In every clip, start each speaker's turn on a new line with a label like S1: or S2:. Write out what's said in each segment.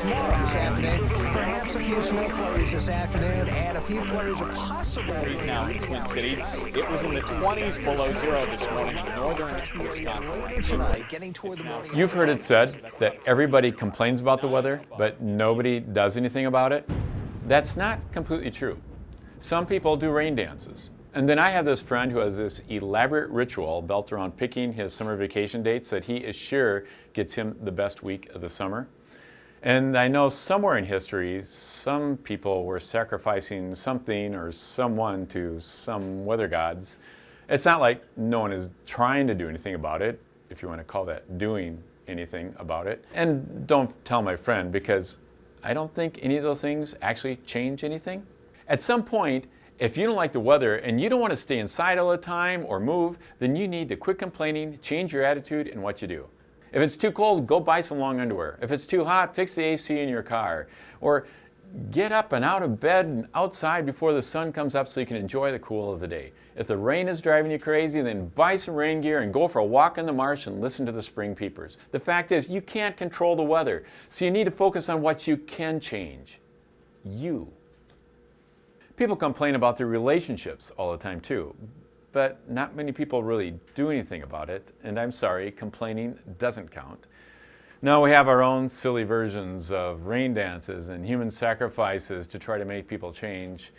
S1: tomorrow this afternoon. Perhaps a few snow flurries this afternoon, and a few flurries are possible.
S2: Now in Twin Cities, it was in the 20s below zero this morning in northern Wisconsin.
S1: Tonight, getting toward the morning.
S3: You've heard it said that everybody complains about the weather, but nobody does anything about it. That's not completely true. Some people do rain dances. And then I have this friend who has this elaborate ritual built around picking his summer vacation dates that he is sure gets him the best week of the summer. And I know somewhere in history, some people were sacrificing something or someone to some weather gods. It's not like no one is trying to do anything about it, if you want to call that doing anything about it. And don't tell my friend, because I don't think any of those things actually change anything. At some point, if you don't like the weather and you don't want to stay inside all the time or move, then you need to quit complaining, change your attitude and what you do. If it's too cold, go buy some long underwear. If it's too hot, fix the AC in your car. Or get up and out of bed and outside before the sun comes up so you can enjoy the cool of the day. If the rain is driving you crazy, then buy some rain gear and go for a walk in the marsh and listen to the spring peepers. The fact is, you can't control the weather, so you need to focus on what you can change. You. People complain about their relationships all the time too, but not many people really do anything about it, and I'm sorry, complaining doesn't count. Now we have our own silly versions of rain dances and human sacrifices to try to make people change.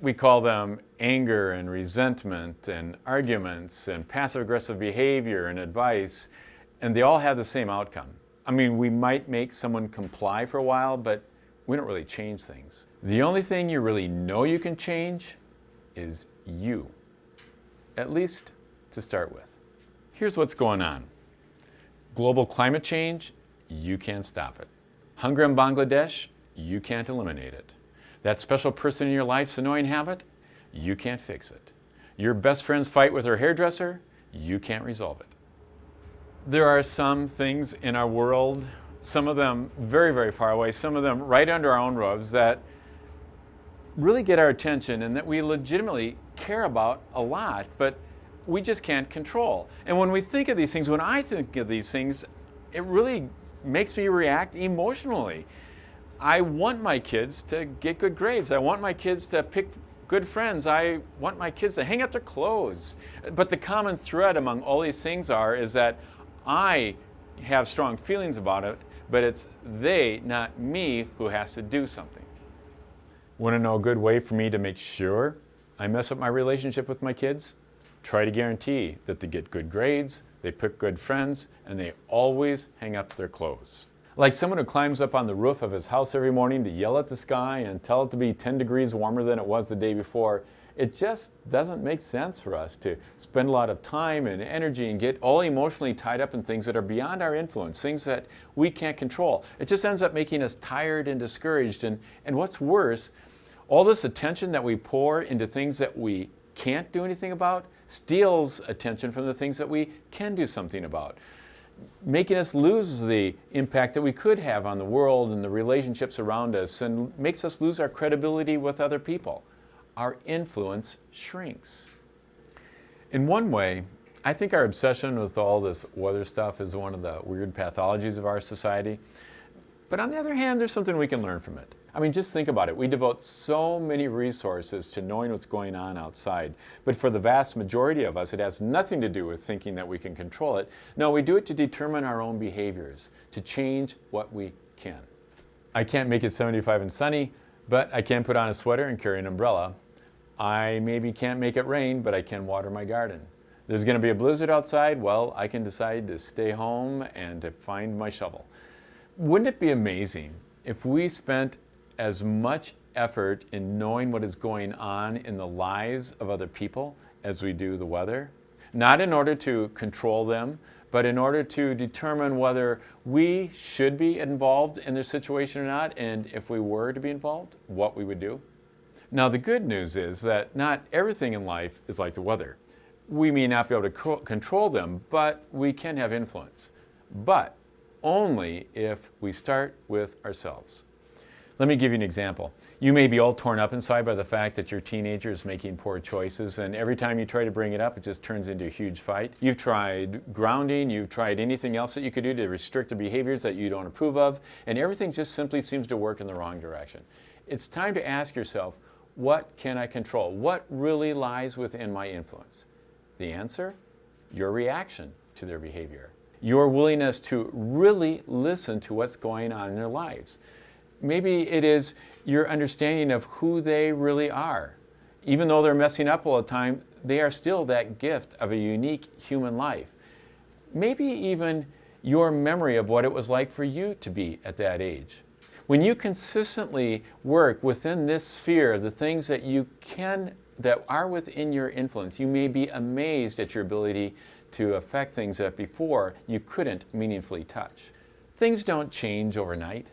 S3: We call them anger and resentment and arguments and passive-aggressive behavior and advice, and they all have the same outcome. I mean, we might make someone comply for a while, but we don't really change things. The only thing you really know you can change is you, at least to start with. Here's what's going on. Global climate change, you can't stop it. Hunger in Bangladesh, you can't eliminate it. That special person in your life's annoying habit, you can't fix it. Your best friend's fight with her hairdresser, you can't resolve it. There are some things in our world, some of them very, very far away, some of them right under our own roofs, that really get our attention and that we legitimately care about a lot, but we just can't control. And when we think of these things, when I think of these things, it really makes me react emotionally. I want my kids to get good grades. I want my kids to pick good friends. I want my kids to hang up their clothes. But the common thread among all these things is that I have strong feelings about it, but it's they, not me, who has to do something. Want to know a good way for me to make sure I mess up my relationship with my kids? Try to guarantee that they get good grades, they pick good friends, and they always hang up their clothes. Like someone who climbs up on the roof of his house every morning to yell at the sky and tell it to be 10 degrees warmer than it was the day before. It just doesn't make sense for us to spend a lot of time and energy and get all emotionally tied up in things that are beyond our influence, things that we can't control. It just ends up making us tired and discouraged. And what's worse, all this attention that we pour into things that we can't do anything about steals attention from the things that we can do something about, making us lose the impact that we could have on the world and the relationships around us, and makes us lose our credibility with other people. Our influence shrinks. In one way, I think our obsession with all this weather stuff is one of the weird pathologies of our society. But on the other hand, there's something we can learn from it. I mean, just think about it. We devote so many resources to knowing what's going on outside. But for the vast majority of us, it has nothing to do with thinking that we can control it. No, we do it to determine our own behaviors, to change what we can. I can't make it 75 and sunny, but I can put on a sweater and carry an umbrella. I maybe can't make it rain, but I can water my garden. There's going to be a blizzard outside. Well, I can decide to stay home and to find my shovel. Wouldn't it be amazing if we spent as much effort in knowing what is going on in the lives of other people as we do the weather? Not in order to control them, but in order to determine whether we should be involved in their situation or not, and if we were to be involved, what we would do. Now, the good news is that not everything in life is like the weather. We may not be able to control them, but we can have influence. But only if we start with ourselves. Let me give you an example. You may be all torn up inside by the fact that your teenager is making poor choices, and every time you try to bring it up, it just turns into a huge fight. You've tried grounding, you've tried anything else that you could do to restrict the behaviors that you don't approve of, and everything just simply seems to work in the wrong direction. It's time to ask yourself, what can I control? What really lies within my influence? The answer? Your reaction to their behavior. Your willingness to really listen to what's going on in their lives. Maybe it is your understanding of who they really are. Even though they're messing up all the time, they are still that gift of a unique human life. Maybe even your memory of what it was like for you to be at that age. When you consistently work within this sphere of the things that that are within your influence, you may be amazed at your ability to affect things that before you couldn't meaningfully touch. Things don't change overnight.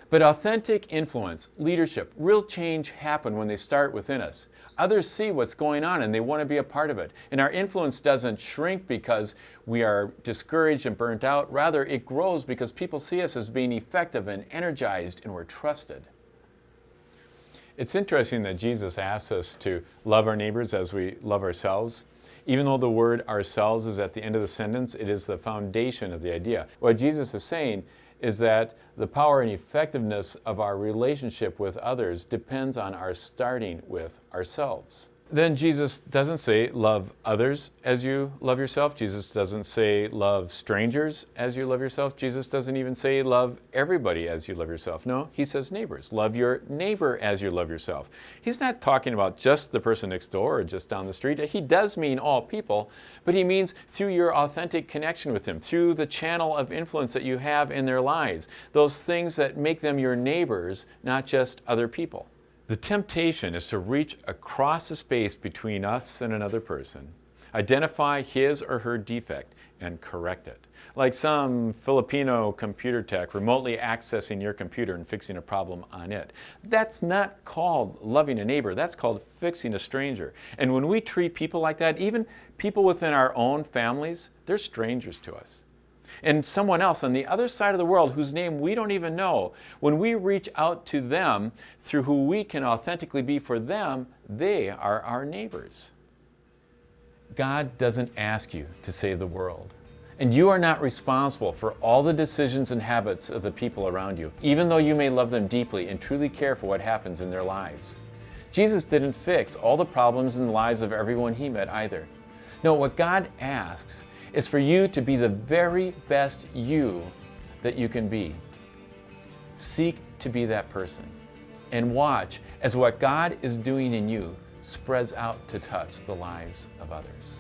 S3: But authentic influence, leadership, real change happen when they start within us. Others see what's going on and they want to be a part of it. And our influence doesn't shrink because we are discouraged and burnt out. Rather, it grows because people see us as being effective and energized and we're trusted. It's interesting that Jesus asks us to love our neighbors as we love ourselves. Even though the word ourselves is at the end of the sentence, it is the foundation of the idea. What Jesus is saying is that the power and effectiveness of our relationship with others depends on our starting with ourselves. Then Jesus doesn't say love others as you love yourself. Jesus doesn't say love strangers as you love yourself. Jesus doesn't even say love everybody as you love yourself. No, he says neighbors. Love your neighbor as you love yourself. He's not talking about just the person next door or just down the street. He does mean all people, but he means through your authentic connection with them, through the channel of influence that you have in their lives, those things that make them your neighbors, not just other people. The temptation is to reach across the space between us and another person, identify his or her defect, and correct it. Like some Filipino computer tech remotely accessing your computer and fixing a problem on it. That's not called loving a neighbor, that's called fixing a stranger. And when we treat people like that, even people within our own families, they're strangers to us. And someone else on the other side of the world whose name we don't even know, when we reach out to them through who we can authentically be for them, they are our neighbors. God doesn't ask you to save the world. And you are not responsible for all the decisions and habits of the people around you, even though you may love them deeply and truly care for what happens in their lives. Jesus didn't fix all the problems in the lives of everyone he met either. No, what God asks is for you to be the very best you that you can be. Seek to be that person and watch as what God is doing in you spreads out to touch the lives of others.